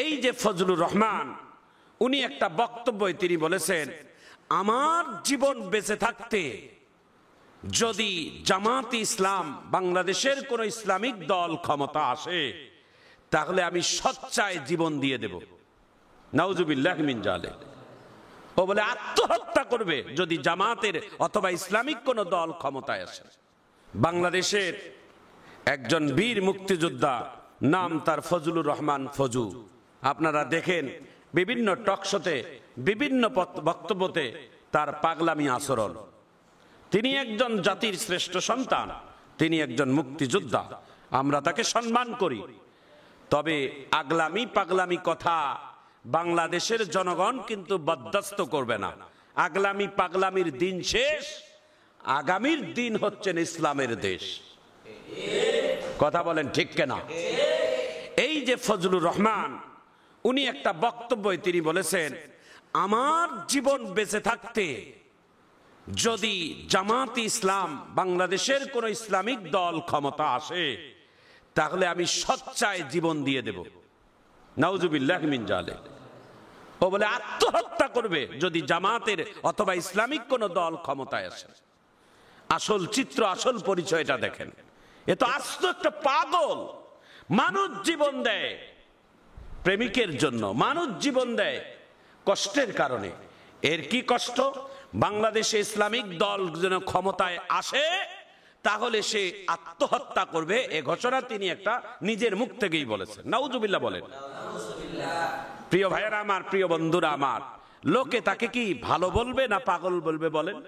এই যে ফজলুর রহমান, উনি একটা বক্তব্যে তিনি বলেছেন, আমার জীবন বেঁচে থাকতে যদি জামাত ইসলাম বাংলাদেশের কোন ইসলামিক দল ক্ষমতা আসে, তাহলে আমি সচ্চায় জীবন দিয়ে দেব। নাউজুবিল্লাহ মিন জালিক। ও বলে আত্মহত্যা করবে যদি জামাতের অথবা ইসলামিক কোন দল ক্ষমতায় আসে। বাংলাদেশের একজন বীর মুক্তিযোদ্ধা, নাম তার ফজলুর রহমান ফজু। আপনারা দেখেন বিভিন্ন টকশোতে, বিভিন্ন বক্তব্যতে তার পাগলামি আচরণ। তিনি একজন জাতির শ্রেষ্ঠ সন্তান, তিনি একজন মুক্তিযোদ্ধা, আমরা তাকে সম্মান করি। তবে আগলামি পাগলামি কথা বাংলাদেশের জনগণ কিন্তু বরদাস্ত করবে না। আগলামি পাগলামির দিন শেষ, আগামীর দিন হচ্ছেন ইসলামের দেশ। কথা বলেন ঠিক কিনা? এই যে ফজলুর রহমান, উনি একটা বক্তব্যে তিনি বলেছেন, আমার জীবন বেঁচে থাকতে যদি জামাত ইসলাম বাংলাদেশের কোন ইসলামিক দল ক্ষমতা আসে, তাহলে আমি সচ্চায় জীবন দিয়ে দেব। নাউজুবিল্লাহ মিন জালিক। ও বলে আত্মহত্যা করবে যদি জামাতের অথবা ইসলামিক কোন দল ক্ষমতায় আসে। আসল চিত্র, আসল পরিচয়টা দেখেন। এ তো আস্ত একটা পাগল। মানুষ জীবন দেয় প্রেমিকের জন্য, মানুষ জীবন দেয় কষ্টের কারণে। এর কি কষ্ট? বাংলাদেশে ইসলামিক দল যেন ক্ষমতায় আসে, তাহলে সে আত্মহত্যা করবে। এ ঘোষণা তিনি একটা নিজের মুখ থেকেই বলেছেন। নাউজুবিল্লাহ বলেন। প্রিয় ভাইয়েরা আমার, প্রিয় বন্ধুরা আমার, লোকে তাকে কি ভালো বলবে না পাগল বলবে বলেন?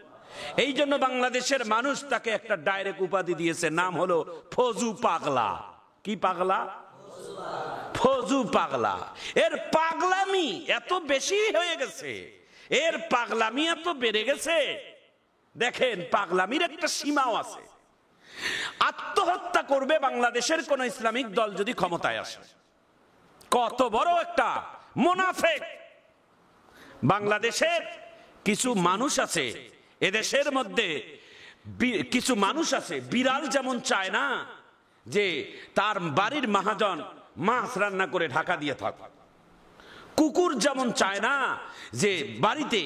এই জন্য বাংলাদেশের মানুষ তাকে একটা ডাইরেক্ট উপাধি দিয়েছে, নাম হলো ফজু পাগলা। কি পাগলা? ফজু পাগলা। এর পাগলামি এত বেশি হয়ে গেছে, এর পাগলামি এত বেড়ে গেছে। দেখেন, পাগলামির একটা সীমাও আছে। আত্মহত্যা করবে বাংলাদেশের কোন ইসলামিক দল যদি ক্ষমতায় আসে। কত বড় একটা মুনাফিক! বাংলাদেশের কিছু মানুষ আছে, এদেশের মধ্যে কিছু মানুষ আছে, বিড়াল যেমন চায় না যে তার বাড়ির মহাজন মাছ রান্না করে ঢাকা দিয়ে থাক, কুকুর যেমন চায় না যে বাড়িতে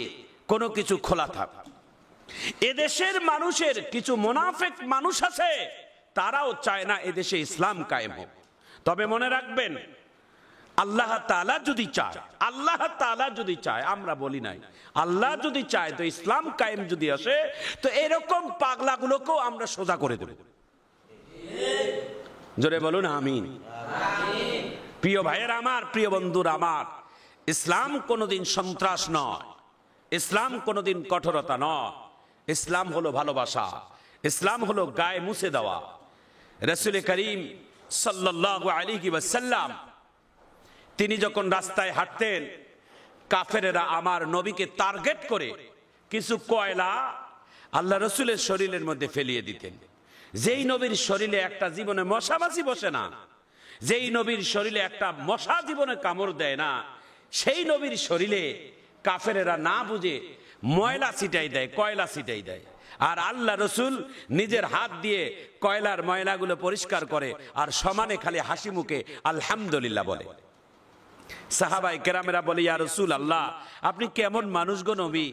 কোনো কিছু খোলা থাক, এদেশের মানুষের কিছু মুনাফিক মানুষ আছে, তারাও চায় না এদেশে ইসলাম কায়েম হোক। তবে মনে রাখবেন, আল্লাহ তাআলা যদি চায়, আল্লাহ তাআলা যদি চায়, আমরা বলি নাই, আল্লাহ যদি চায় তো ইসলাম কায়েম যদি আসে, তো এরকম পাগলাগুলোকেও আমরা সোজা করে দেব। জোরে বলুন আমিন। প্রিয় ভাইয়েরা আমার, প্রিয় বন্ধুরা আমার, ইসলাম কোনোদিন সন্ত্রাস নয়, ইসলাম কোনোদিন কঠোরতা নয়। ইসলাম হলো ভালোবাসা, ইসলাম হলো গায়ে মুছে দেওয়া। রাসূল করিম সাল্লাল্লাহু আলাইহি ওয়াসাল্লাম তিনি যখন রাস্তায় হাঁটতেন, কাফেরেরা আমার নবীকে টার্গেট করে কিছু কয়লা আল্লাহ রসুলের শরীরের মধ্যে ফেলিয়ে দিতেন। যেই নবীর শরীরে একটা জীবনে মশা মাছি বসে না, যেই নবীর শরীরে একটা মশা জীবনে কামড় দেয় না, সেই নবীর শরীরে কাফেরেরা না বুঝে ময়লা ছিটাই দেয়, কয়লা ছিটাই দেয়। আর আল্লাহ রসুল নিজের হাত দিয়ে কয়লার ময়লাগুলো পরিষ্কার করে আর সমানে খালি হাসি মুখে আলহামদুলিল্লাহ বলে। সাহাবায়ে কেরামেরা বলে, ইয়া রাসূল আল্লাহ, আপনি কেমন মানুষ গো নবী,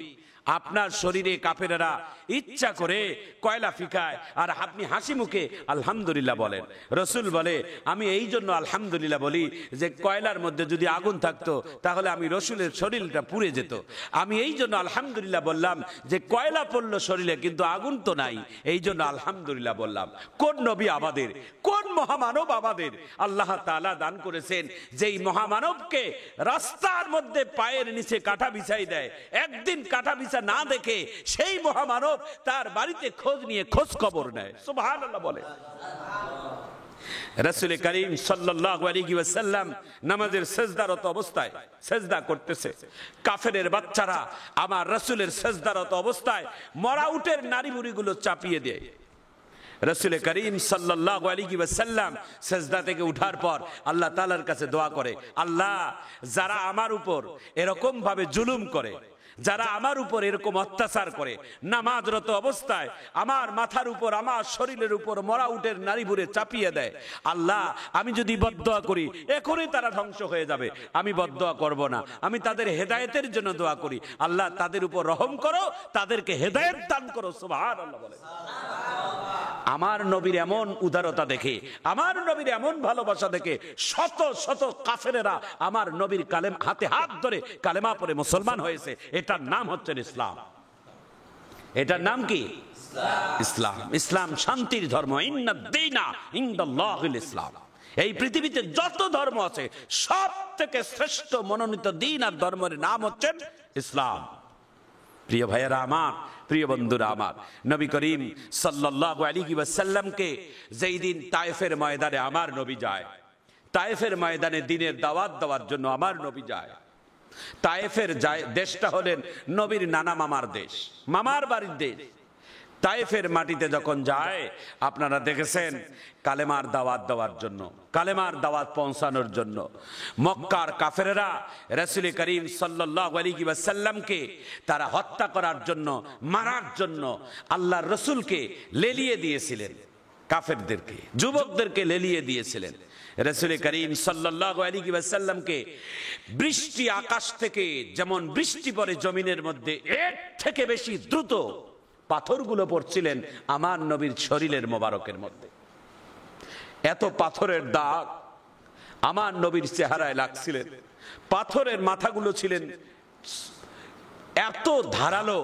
আপনার শরীরে কাফেরেরা ইচ্ছা করে কয়লা ফিকায় আর আপনি হাসি মুখে আলহামদুলিল্লাহ বলেন। রসুল বলে, আমি এই জন্য আলহামদুলিল্লাহ বলি যে কয়লার মধ্যে যদি আগুন থাকতো তাহলে আমি রসুলের শরীরটা পুড়ে যেত। আমি এই জন্য আলহামদুলিল্লাহ বললাম যে কয়লা পড়লো শরীরে কিন্তু আগুন তো নাই, এই জন্য আলহামদুলিল্লাহ বললাম। কোন নবী আমাদের, কোন মহামানব আমাদের আল্লাহ তাআলা দান করেছেন, যেই মহামানবকে রাস্তার মধ্যে পায়ের নিচে কাঁটা বিছাই দেয়, একদিন কাঁটা না দেখে সেই মহামানব তার বাড়িতে খোঁজ নিয়ে খোঁজ খবর নেয়। সুবহানাল্লাহ বলে। রাসূল করিম সাল্লাল্লাহু আলাইহি ওয়াসাল্লাম নামাজের সিজদারত অবস্থায় সিজদা করতেছে, কাফেরের বাচ্চারা আমার রাসূলের সিজদারত অবস্থায় মরা উটের নাড়ি বুড়িগুলো চাপিয়ে দেয়। রাসূল করিম সাল্লাল্লাহু আলাইহি ওয়াসাল্লাম সিজদা থেকে উঠার পর আল্লাহ তাআলার কাছে দোয়া করে, আল্লাহ যারা আমার উপর এরকম ভাবে জুলুম করে, যারা আমার উপর এরকম অত্যাচার করে, নামাজরত অবস্থায় আমার মাথার উপর, আমার শরীরের উপর মরা উটের নাড়ি ভুড়ে চাপিয়ে দেয়, আল্লাহ আমি যদি বদদোয়া করি এখনই তারা ধ্বংস হয়ে যাবে, আমি বদদোয়া করব না, আমি তাদের হেদায়েতের জন্য দোয়া করি, আল্লাহ তাদের উপর রহম করো, তাদেরকে হেদায়েত দান করো। সুবহানাল্লাহ বলে। আমার নবীর এমন উদারতা দেখে, আমার নবীর এমন ভালোবাসা দেখে শত শত কাফেরেরা আমার নবীর কালেম হাতে হাত ধরে কালেমা পড়ে মুসলমান হয়েছে। এটার নাম হচ্ছে ইসলাম। এটার নাম কি? ইসলাম। ইসলাম শান্তির ধর্ম। ইন্নাদ দীনা ইনদাল্লাহিল ইসলাম। এই পৃথিবীতে যত ধর্ম আছে সব থেকে শ্রেষ্ঠ মনোনীত দ্বীন আর ধর্মের নাম হচ্ছে ইসলাম। প্রিয় ভাইয়েরা আমার, প্রিয় বন্ধুরা আমার, নবী করিম সাল্লাল্লাহু আলাইহি ওয়াসাল্লামকে যেই দিন তায়েফের ময়দানে আমার নবী যায়, তায়েফের ময়দানে দ্বীনের দাওয়াত দেওয়ার জন্য আমার নবী যায়। তায়েফের দেশটা হলেন নবীর নানা মামার দেশ, মামার বাড়ির দেশ। তায়েফের মাটিতে যখন যায়, আপনারা দেখেছেন কালেমার দাওয়াত দেওয়ার জন্য, কালেমার দাওয়াত পৌঁছানোর জন্য মক্কার কাফেররা রাসূল করিম সাল্লাল্লাহু আলাইহি ওয়াসাল্লামকে তারা হত্যা করার জন্য, মারার জন্য আল্লাহর রাসূলকে লেলিয়ে দিয়েছিলেন। কাফেরদেরকে, যুবকদেরকে লেলিয়ে দিয়েছিলেন। রাসূল করিম সাল্লাল্লাহু আলাইহি ওয়াসাল্লামকে বৃষ্টি আকাশ থেকে যেমন বৃষ্টি পড়ে জমিনের মধ্যে, এর থেকে বেশি দ্রুত পাথরগুলো পড়ছিলেন আমার নবীর শরীরের মোবারকের মধ্যে। এত পাথরের দাগ আমার নবীর চেহারায় লাগছিলেন। পাথরের মাথাগুলো ছিলেন এত ধারালো,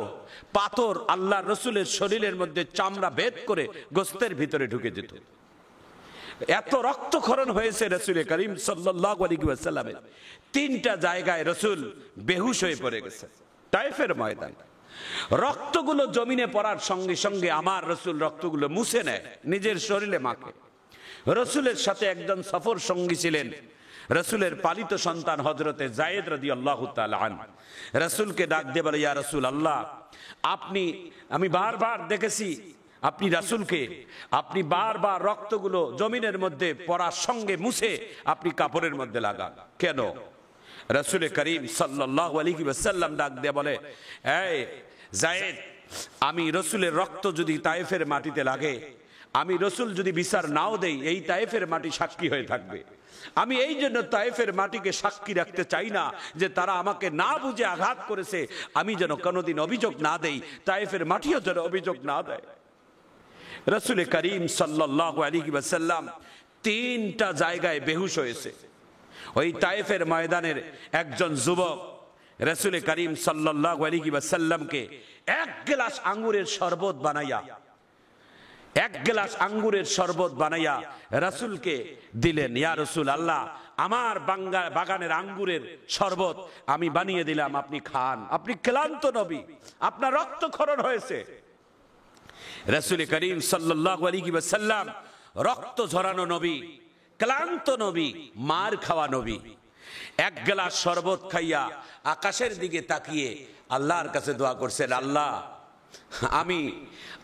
পাথর আল্লাহ রসুলের শরীরের মধ্যে চামড়া ভেদ করে গোস্তের ভিতরে ঢুকে যেত। এত রক্তক্ষরণ হয়েছে রাসূল করিম সাল্লাল্লাহু আলাইহি ওয়াসাল্লামের। 3টা জায়গায় রাসূল বেহুশ হয়ে পড়ে গেছে তায়েফের ময়দানে। রক্তগুলো জমিনে পড়ার সঙ্গে সঙ্গে আমার রাসূল রক্তগুলো মুছে নেয়, নিজের শরীরে মাখে। রাসূলের সাথে একজন সফর সঙ্গী ছিলেন, রাসূলের পালিত সন্তান হযরতে যায়েদ রাদিয়াল্লাহু তাআলা আনহু। রাসূলকে ডাক দিয়ে বলে, ইয়া রাসূলুল্লাহ, আমি বারবার দেখেছি আপনি রাসূলকে, আপনি বারবার রক্তগুলো জমিনের মধ্যে পড়ার সঙ্গে মুছে আপনি কাপড়ের মধ্যে লাগান, কেন? রাসূল করিম সাল্লাল্লাহু আলাইহি ওয়াসাল্লাম ডাক দিয়ে বলে, এই যায়েদ, আমি রাসূলের রক্ত যদি তায়েফের মাটিতে লাগে, আমি রাসূল যদি বিচার নাও দেই, এই তায়েফের মাটি সাক্ষী হয়ে থাকবে। আমি এই জন্য তায়েফের মাটিকে সাক্ষী রাখতে চাই না যে তারা আমাকে না বুঝে আঘাত করেছে, আমি যেন কোনোদিন অভিযোগ না দেই, তায়েফের মাটিও যেন অভিযোগ না দেয়। রাসূল করিম সাল্লাল্লাহু আলাইহি ওয়াসাল্লাম 3টা জায়গায় বেহুশ হয়েছে। ওই তায়েফের ময়দানের একজন যুবক রাসূল করিম সাল্লাল্লাহু আলাইহি ওয়াসাল্লামকে 1 গ্লাস আঙ্গুরের শরবত বানাইয়া, 1 গ্লাস আঙ্গুরের শরবত বানাইয়া রাসূলকে দিলেন। ইয়া রাসূলুল্লাহ, আমার বাগানের আঙ্গুরের শরবত আমি বানিয়ে দিলাম, আপনি খান। আপনি ক্লান্ত নবী, আপনার রক্তক্ষরণ হয়েছে। রাসূল করিম সাল্লাল্লাহু আলাইহি ওয়াসাল্লাম রক্ত ঝরানো নবী, ক্লান্ত নবী, মার খাওয়া নবী, 1 গ্লাস শরবত খাইয়া আকাশের দিকে তাকিয়ে আল্লাহর কাছে দোয়া করছেন, আল্লাহ,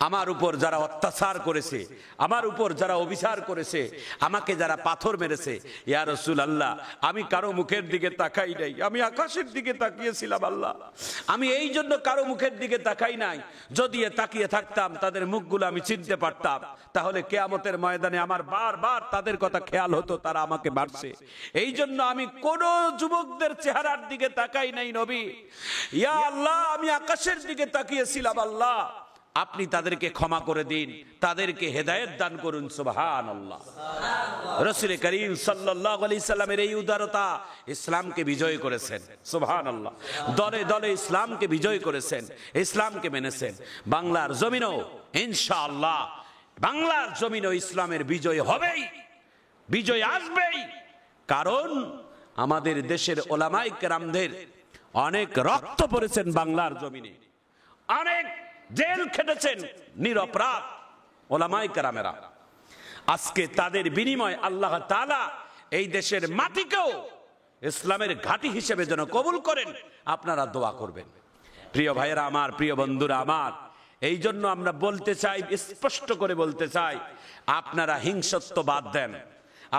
আমার উপর যারা অত্যাচার করেছে, আমার উপর যারা অবিচার করেছে, আমাকে যারা পাথর মেরেছে, ইয়া রাসূলুল্লাহ, আমি কারো মুখের দিকে তাকাই নাই, আমি আকাশের দিকে তাকিয়েছিলাম। আল্লাহ, আমি এই জন্য কারো মুখের দিকে তাকাই নাই, যদি তাকিয়ে থাকতাম তাদের মুখগুলো আমি চিনতে পারতাম, তাহলে কিয়ামতের ময়দানে আমার বারবার তাদের কথা খেয়াল হতো, তারা আমাকে মারছে। এই জন্য আমি কোন যুবকদের চেহারার দিকে তাকাই নাই নবী। ইয়া আল্লাহ, আমি আকাশের দিকে তাকিয়েছিলাম। আল্লাহ, আপনি তাদেরকে ক্ষমা করে দিন, তাদেরকে হেদায়েত দান করুন। সুবহানাল্লাহ। রাসূল করিম সাল্লাল্লাহু আলাইহি সাল্লামের এই উদারতা ইসলামকে বিজয় করেছেন। সুবহানাল্লাহ। দলে দলে ইসলামকে বিজয় করেছেন, ইসলামকে মেনেছেন। বাংলার জমিনও ইনশাআল্লাহ, বাংলার জমিনও ইসলামের বিজয় হবেই, বিজয় আসবেই। কারণ আমাদের দেশের ওলামায়ে কেরামদের অনেক রক্ত পড়েছেন বাংলার জমিনে, অনেক জেল খেটেছেন নিরপরাধ ওলামায়ে কেরামেরা। আজকে তাদের বিনিময় আল্লাহ তাআলা এই দেশের মাটিকেও ইসলামের ঘাঁটি হিসেবে যেন কবুল করেন, আপনারা দোয়া করবেন। প্রিয় ভাইয়েরা আমার, প্রিয় বন্ধুরা আমার, এই জন্য আমরা বলতে চাই, স্পষ্ট করে বলতে চাই, আপনারা হিংসত্ব বাদ দেন,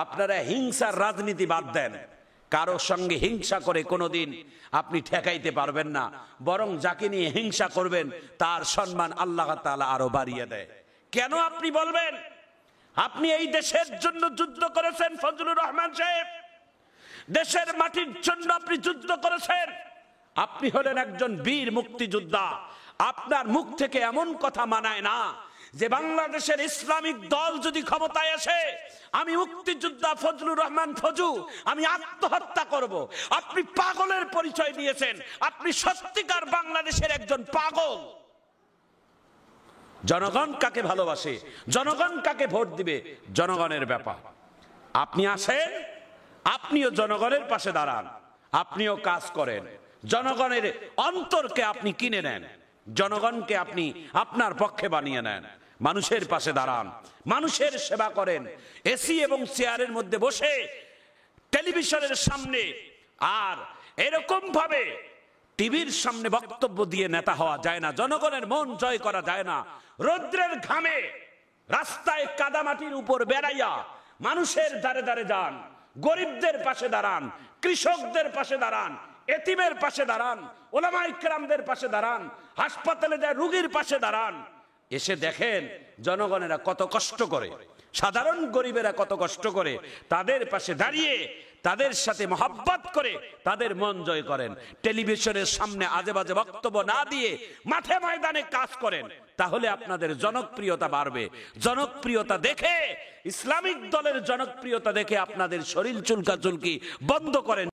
আপনারা হিংসার রাজনীতি বাদ দেন। কারো সঙ্গে হিংসা করে কোনোদিন আপনি ঠেকাইতে পারবেন না, বরং যাকে নিয়ে হিংসা করবেন তার সম্মান আল্লাহ তাআলা আরো বাড়িয়ে দেয়। কেন আপনি বলবেন? আপনি এই দেশের জন্য যুদ্ধ করেছেন ফজলুর রহমান সাহেব, দেশের মাটির জন্য আপনি যুদ্ধ করেছেন, আপনি হলেন একজন বীর মুক্তিযোদ্ধা। আপনার মুখ থেকে এমন কথা মানায় না যে বাংলাদেশের ইসলামিক দল যদি ক্ষমতায় আসে আমি মুক্তিযোদ্ধা ফজলুর রহমান ফজু আমি আত্মহত্যা করব। আপনি পাগলের পরিচয় দিয়েছেন, আপনি সত্যিকার বাংলাদেশের একজন পাগল। জনগণ কাকে ভালোবাসে, জনগণ কাকে ভোট দিবে, জনগণের ব্যাপার। আপনি আসেন, আপনিও জনগণের পাশে দাঁড়ান, আপনিও কাজ করেন, জনগণের অন্তরকে আপনি কিনে নেন, জনগণকে আপনি আপনার পক্ষে বানিয়ে নেন, মানুষের পাশে দাঁড়ান, মানুষের সেবা করেন। এসি এবং চেয়ারের মধ্যে বসে টেলিভিশনের সামনে আর এরকম ভাবে টিভির সামনে বক্তব্য দিয়ে নেতা হওয়া যায় না, জনগণের মন জয় করা যায় না। রৌদ্রের ঘামে রাস্তায় কাদামাটির উপর বেড়াইয়া মানুষের দ্বারে দ্বারে যান, গরিবদের পাশে দাঁড়ান, কৃষকদের পাশে দাঁড়ান, এতিমের পাশে দাঁড়ান, ওলামায়ে কেরামদের পাশে দাঁড়ান, হাসপাতালে যায় রোগীর পাশে দাঁড়ান। এসে দেখেন জনগণেরা কত কষ্ট করে, সাধারণ গরিবেরা কত কষ্ট করে, তাদের পাশে দাঁড়িয়ে তাদের সাথে মহব্বত করে তাদের মন জয় করেন। টেলিভিশনের সামনে আজে বাজে বক্তব্য না দিয়ে মাঠে ময়দানে কাজ করেন, তাহলে আপনাদের জনপ্রিয়তা বাড়বে। জনপ্রিয়তা দেখে, ইসলামিক দলের জনপ্রিয়তা দেখে আপনাদের শরীর চুলকাচুলকি বন্ধ করেন।